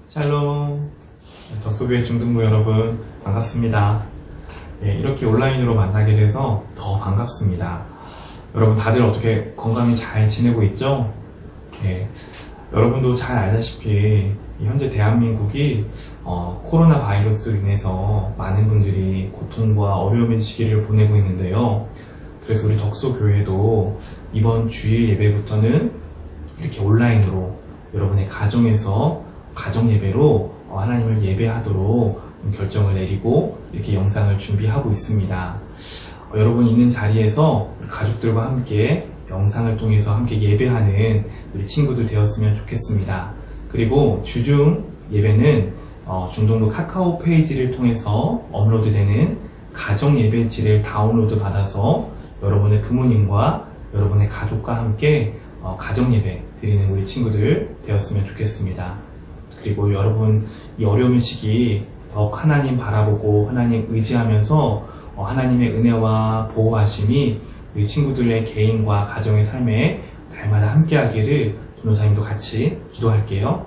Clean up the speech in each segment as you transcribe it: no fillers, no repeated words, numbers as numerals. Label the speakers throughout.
Speaker 1: 샬롬. 덕소교회 중등부 여러분 반갑습니다. 이렇게 온라인으로 만나게 돼서 더 반갑습니다. 여러분 다들 어떻게 건강히 잘 지내고 있죠? 여러분도 잘 알다시피 현재 대한민국이 코로나 바이러스로 인해서 많은 분들이 고통과 어려움의 시기를 보내고 있는데요. 그래서 우리 덕소교회도 이번 주일 예배부터는 이렇게 온라인으로 여러분의 가정에서 가정 예배로 하나님을 예배하도록 결정을 내리고 이렇게 영상을 준비하고 있습니다. 여러분 있는 자리에서 우리 가족들과 함께 영상을 통해서 함께 예배하는 우리 친구들 되었으면 좋겠습니다. 그리고 주중 예배는 중등부 카카오 페이지를 통해서 업로드되는 가정 예배지를 다운로드 받아서 여러분의 부모님과 여러분의 가족과 함께 가정 예배 드리는 우리 친구들 되었으면 좋겠습니다. 그리고 여러분 이 어려운 시기 더욱 하나님 바라보고 하나님 의지하면서 하나님의 은혜와 보호하심이 우리 친구들의 개인과 가정의 삶에 날마다 함께하기를 전도사님도 같이 기도할게요.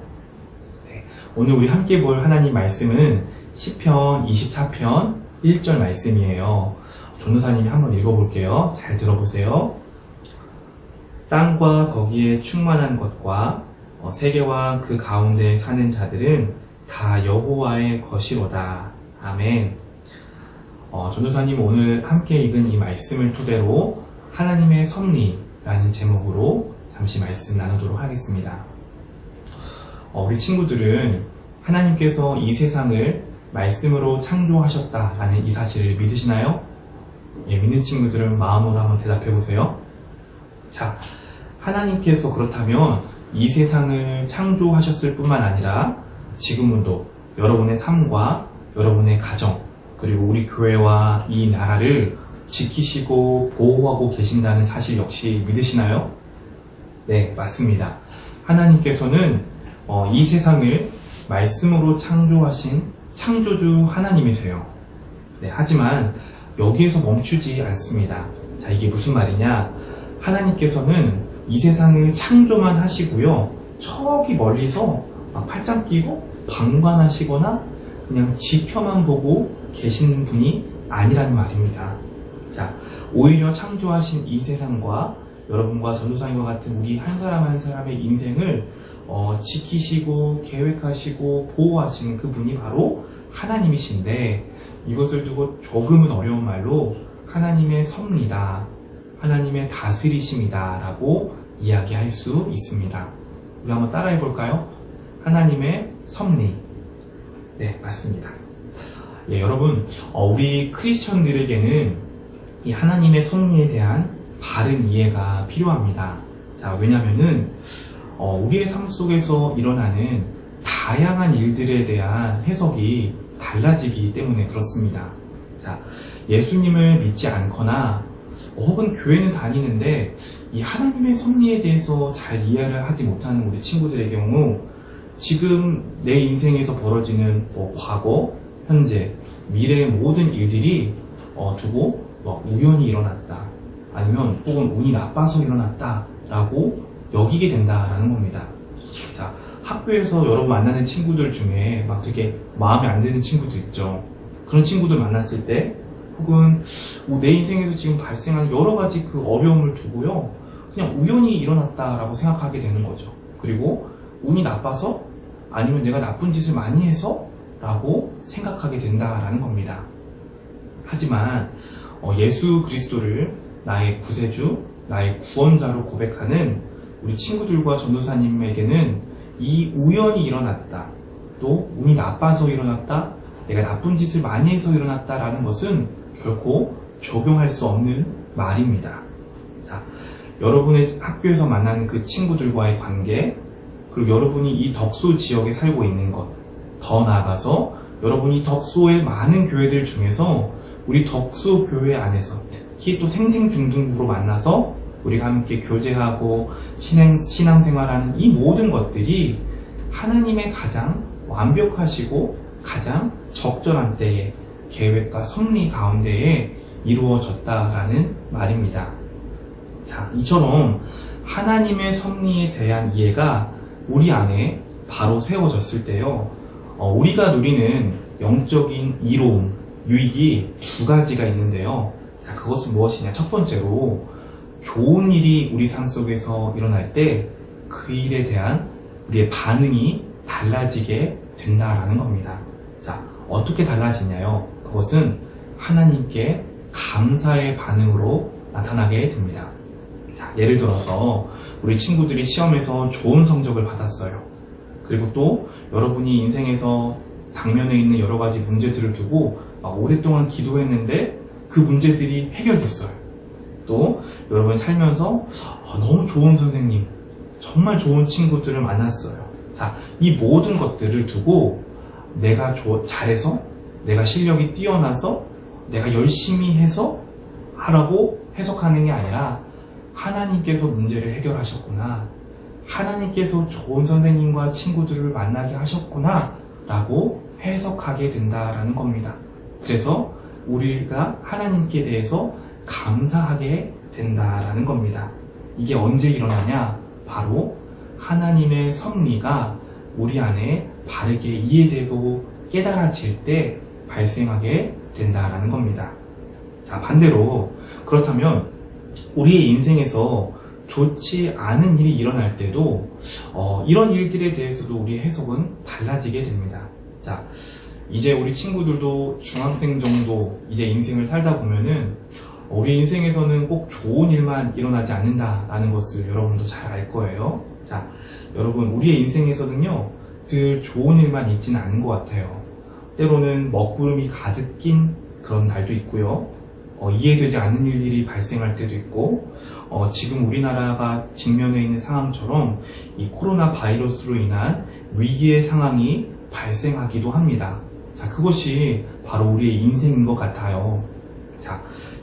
Speaker 1: 오늘 우리 함께 볼 하나님 말씀은 시편 24편 1절 말씀이에요. 전도사님이 한번 읽어볼게요. 잘 들어보세요. 땅과 거기에 충만한 것과 세계와 그 가운데 사는 자들은 다 여호와의 것이로다. 아멘. 전도사님 오늘 함께 읽은 이 말씀을 토대로 하나님의 섭리라는 제목으로 잠시 말씀 나누도록 하겠습니다. 우리 친구들은 하나님께서 이 세상을 말씀으로 창조하셨다라는 이 사실을 믿으시나요? 믿는 친구들은 마음으로 한번 대답해 보세요. 자, 하나님께서 그렇다면 이 세상을 창조하셨을 뿐만 아니라 지금도 여러분의 삶과 여러분의 가정 그리고 우리 교회와 이 나라를 지키시고 보호하고 계신다는 사실 역시 믿으시나요? 네, 맞습니다. 하나님께서는 이 세상을 말씀으로 창조하신 창조주 하나님이세요. 네, 하지만 여기에서 멈추지 않습니다. 자, 이게 무슨 말이냐? 하나님께서는 이 세상을 창조만 하시고요. 저기 멀리서 팔짱 끼고 방관하시거나 그냥 지켜만 보고 계시는 분이 아니라는 말입니다. 자, 오히려 창조하신 이 세상과 여러분과 전도사님과 같은 우리 한 사람 한 사람의 인생을 지키시고 계획하시고 보호하시는 그분이 바로 하나님이신데 이것을 두고 조금은 어려운 말로 하나님의 섭리다. 하나님의 다스리심이다 라고 이야기할 수 있습니다. 우리 한번 따라해 볼까요? 하나님의 섭리. 네, 맞습니다. 여러분, 우리 크리스천들에게는 이 하나님의 섭리에 대한 바른 이해가 필요합니다. 자, 왜냐면은 우리의 삶 속에서 일어나는 다양한 일들에 대한 해석이 달라지기 때문에 그렇습니다. 자, 예수님을 믿지 않거나 혹은 교회는 다니는데 이 하나님의 섭리에 대해서 잘 이해를 하지 못하는 우리 친구들의 경우 지금 내 인생에서 벌어지는 과거, 현재, 미래의 모든 일들이 두고 우연히 일어났다 아니면 혹은 운이 나빠서 일어났다 라고 여기게 된다라는 겁니다. 자, 학교에서 여러분 만나는 친구들 중에 막 되게 마음에 안 드는 친구들 있죠. 그런 친구들 만났을 때 혹은 내 인생에서 지금 발생한 여러 가지 그 어려움을 두고요. 그냥 우연히 일어났다라고 생각하게 되는 거죠. 그리고 운이 나빠서 아니면 내가 나쁜 짓을 많이 해서 라고 생각하게 된다라는 겁니다. 하지만 예수 그리스도를 나의 구세주, 나의 구원자로 고백하는 우리 친구들과 전도사님에게는 이 우연히 일어났다, 또 운이 나빠서 일어났다, 내가 나쁜 짓을 많이 해서 일어났다라는 것은 결코 적용할 수 없는 말입니다. 자, 여러분의 학교에서 만나는 그 친구들과의 관계, 그리고 여러분이 이 덕소 지역에 살고 있는 것, 더 나아가서 여러분이 덕소의 많은 교회들 중에서 우리 덕소 교회 안에서 특히 또 생생중등부로 만나서 우리가 함께 교제하고 신앙생활하는 이 모든 것들이 하나님의 가장 완벽하시고 가장 적절한 때에 계획과 섭리 가운데에 이루어졌다라는 말입니다. 자, 이처럼 하나님의 섭리에 대한 이해가 우리 안에 바로 세워졌을 때요, 우리가 누리는 영적인 이로움, 유익이 두 가지가 있는데요. 자, 그것은 무엇이냐? 첫 번째로, 좋은 일이 우리 삶 속에서 일어날 때 그 일에 대한 우리의 반응이 달라지게 된다라는 겁니다. 자, 어떻게 달라지냐요? 그것은 하나님께 감사의 반응으로 나타나게 됩니다. 자, 예를 들어서 우리 친구들이 시험에서 좋은 성적을 받았어요. 그리고 또 여러분이 인생에서 당면에 있는 여러 가지 문제들을 두고 오랫동안 기도했는데 그 문제들이 해결됐어요. 또 여러분 살면서 너무 좋은 선생님, 정말 좋은 친구들을 만났어요. 자, 이 모든 것들을 두고 내가 잘해서, 내가 실력이 뛰어나서, 내가 열심히 해서 하라고 해석하는 게 아니라 하나님께서 문제를 해결하셨구나, 하나님께서 좋은 선생님과 친구들을 만나게 하셨구나 라고 해석하게 된다라는 겁니다. 그래서 우리가 하나님께 대해서 감사하게 된다라는 겁니다. 이게 언제 일어나냐? 바로 하나님의 섭리가 우리 안에 바르게 이해되고 깨달아질 때 발생하게 된다라는 겁니다. 자, 반대로 그렇다면 우리의 인생에서 좋지 않은 일이 일어날 때도 이런 일들에 대해서도 우리의 해석은 달라지게 됩니다. 자, 이제 우리 친구들도 중학생 정도 이제 인생을 살다 보면은 우리 인생에서는 꼭 좋은 일만 일어나지 않는다라는 것을 여러분도 잘 알 거예요. 자, 여러분, 우리의 인생에서는요, 늘 좋은 일만 있지는 않은 것 같아요. 때로는 먹구름이 가득 낀 그런 날도 있고요. 이해되지 않는 일들이 발생할 때도 있고, 지금 우리나라가 직면해 있는 상황처럼 이 코로나 바이러스로 인한 위기의 상황이 발생하기도 합니다. 자, 그것이 바로 우리의 인생인 것 같아요. 자,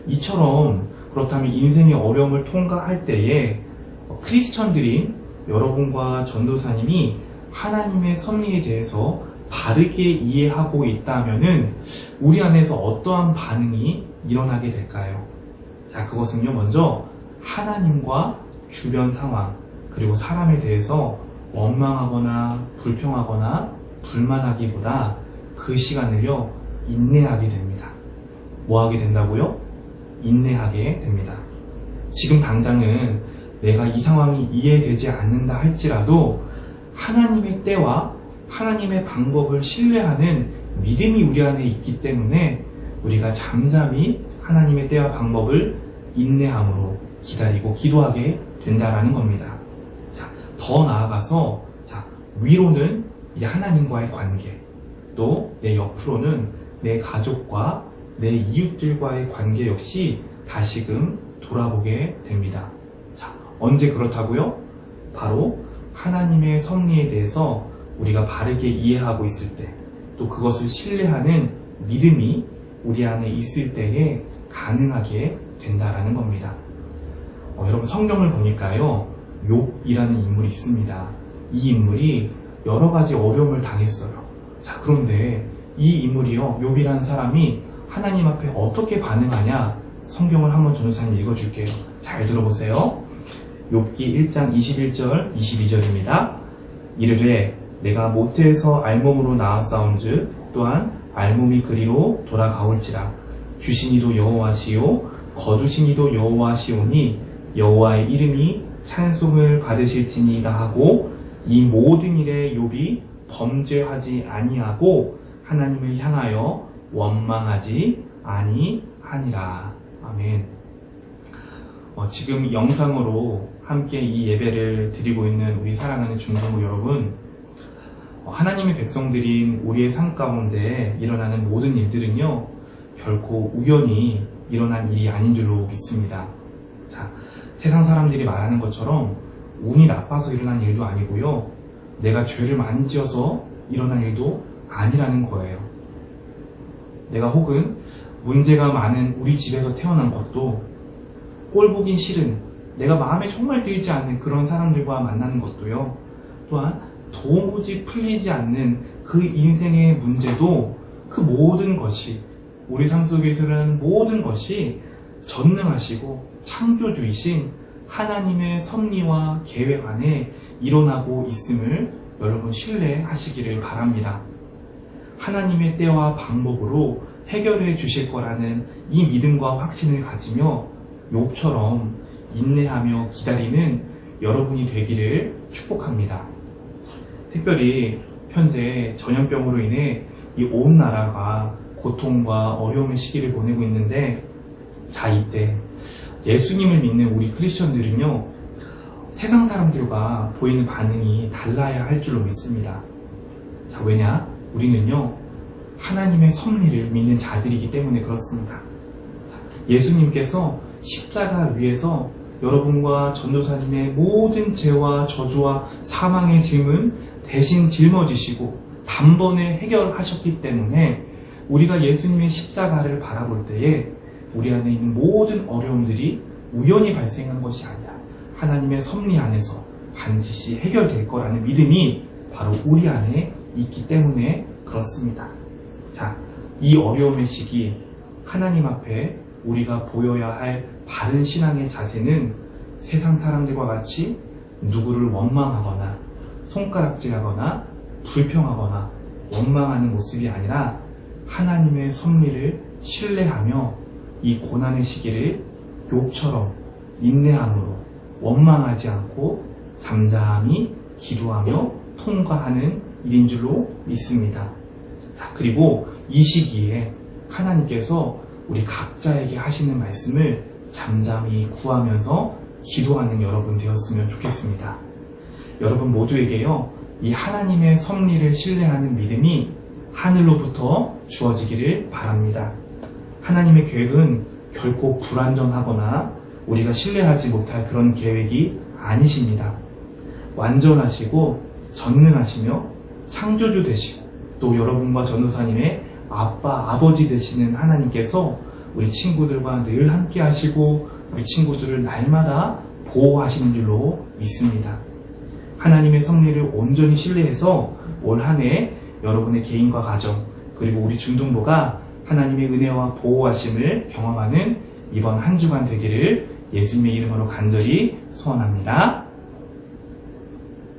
Speaker 1: 이처럼 그렇다면 인생의 어려움을 통과할 때에 크리스천들인 여러분과 전도사님이 하나님의 섭리에 대해서 바르게 이해하고 있다면은 우리 안에서 어떠한 반응이 일어나게 될까요? 자, 그것은요, 먼저 하나님과 주변 상황, 그리고 사람에 대해서 원망하거나 불평하거나 불만하기보다 그 시간을요, 인내하게 됩니다. 뭐 하게 된다고요? 인내하게 됩니다. 지금 당장은 내가 이 상황이 이해되지 않는다 할지라도 하나님의 때와 하나님의 방법을 신뢰하는 믿음이 우리 안에 있기 때문에 우리가 잠잠히 하나님의 때와 방법을 인내함으로 기다리고 기도하게 된다라는 겁니다. 자, 더 나아가서 위로는 이제 하나님과의 관계, 또 내 옆으로는 내 가족과 내 이웃들과의 관계 역시 다시금 돌아보게 됩니다. 자, 언제 그렇다고요? 바로 하나님의 섭리에 대해서 우리가 바르게 이해하고 있을 때, 또 그것을 신뢰하는 믿음이 우리 안에 있을 때에 가능하게 된다라는 겁니다. 여러분, 성경을 보니까요, 욥이라는 인물이 있습니다. 이 인물이 여러 가지 어려움을 당했어요. 자, 그런데 이 인물이요, 욥이라는 사람이 하나님 앞에 어떻게 반응하냐, 성경을 한번 전도사님 읽어줄게요. 잘 들어보세요. 욥기 1장 21절 22절입니다. 이르되 내가 모태에서 알몸으로 나았사온즉 또한 알몸이 그리로 돌아가올지라. 주시니도 여호와시요 거두시니도 여호와시오니 여호와의 이름이 찬송을 받으실지니이다 하고, 이 모든 일에 욥이 범죄하지 아니하고 하나님을 향하여 원망하지 아니하니라. 아멘. 지금 영상으로 함께 이 예배를 드리고 있는 우리 사랑하는 중동부 여러분, 하나님의 백성들인 우리의 삶 가운데 일어나는 모든 일들은요, 결코 우연히 일어난 일이 아닌 줄로 믿습니다. 자, 세상 사람들이 말하는 것처럼 운이 나빠서 일어난 일도 아니고요, 내가 죄를 많이 지어서 일어난 일도 아니라는 거예요. 내가 혹은 문제가 많은 우리 집에서 태어난 것도, 꼴 보긴 싫은, 내가 마음에 정말 들지 않는 그런 사람들과 만나는 것도요, 또한 도무지 풀리지 않는 그 인생의 문제도, 그 모든 것이, 우리 삶 속에서 일어나는 모든 것이 전능하시고 창조주이신 하나님의 섭리와 계획 안에 일어나고 있음을 여러분 신뢰하시기를 바랍니다. 하나님의 때와 방법으로 해결해 주실 거라는 이 믿음과 확신을 가지며 욥처럼 인내하며 기다리는 여러분이 되기를 축복합니다. 특별히 현재 전염병으로 인해 이 온 나라가 고통과 어려움의 시기를 보내고 있는데, 자, 이때 예수님을 믿는 우리 크리스천들은요, 세상 사람들과 보이는 반응이 달라야 할 줄로 믿습니다. 자, 왜냐? 우리는요, 하나님의 섭리를 믿는 자들이기 때문에 그렇습니다. 자, 예수님께서 십자가 위에서 여러분과 전도사님의 모든 죄와 저주와 사망의 짐은 대신 짊어지시고 단번에 해결하셨기 때문에 우리가 예수님의 십자가를 바라볼 때에 우리 안에 있는 모든 어려움들이 우연히 발생한 것이 아니라 하나님의 섭리 안에서 반드시 해결될 거라는 믿음이 바로 우리 안에 있기 때문에 그렇습니다. 자, 이 어려움의 시기 하나님 앞에 우리가 보여야 할 바른 신앙의 자세는 세상 사람들과 같이 누구를 원망하거나 손가락질하거나 불평하거나 원망하는 모습이 아니라 하나님의 섭리를 신뢰하며 이 고난의 시기를 욥처럼 인내함으로 원망하지 않고 잠잠히 기도하며 통과하는 일인 줄로 믿습니다. 자, 그리고 이 시기에 하나님께서 우리 각자에게 하시는 말씀을 잠잠히 구하면서 기도하는 여러분 되었으면 좋겠습니다. 여러분 모두에게요, 이 하나님의 섭리를 신뢰하는 믿음이 하늘로부터 주어지기를 바랍니다. 하나님의 계획은 결코 불완전하거나 우리가 신뢰하지 못할 그런 계획이 아니십니다. 완전하시고 전능하시며 창조주 되시고 또 여러분과 전도사님의 아빠, 아버지 되시는 하나님께서 우리 친구들과 늘 함께 하시고 우리 친구들을 날마다 보호하시는 줄로 믿습니다. 하나님의 섭리를 온전히 신뢰해서 올 한 해 여러분의 개인과 가정 그리고 우리 중동부가 하나님의 은혜와 보호하심을 경험하는 이번 한 주간 되기를 예수님의 이름으로 간절히 소원합니다.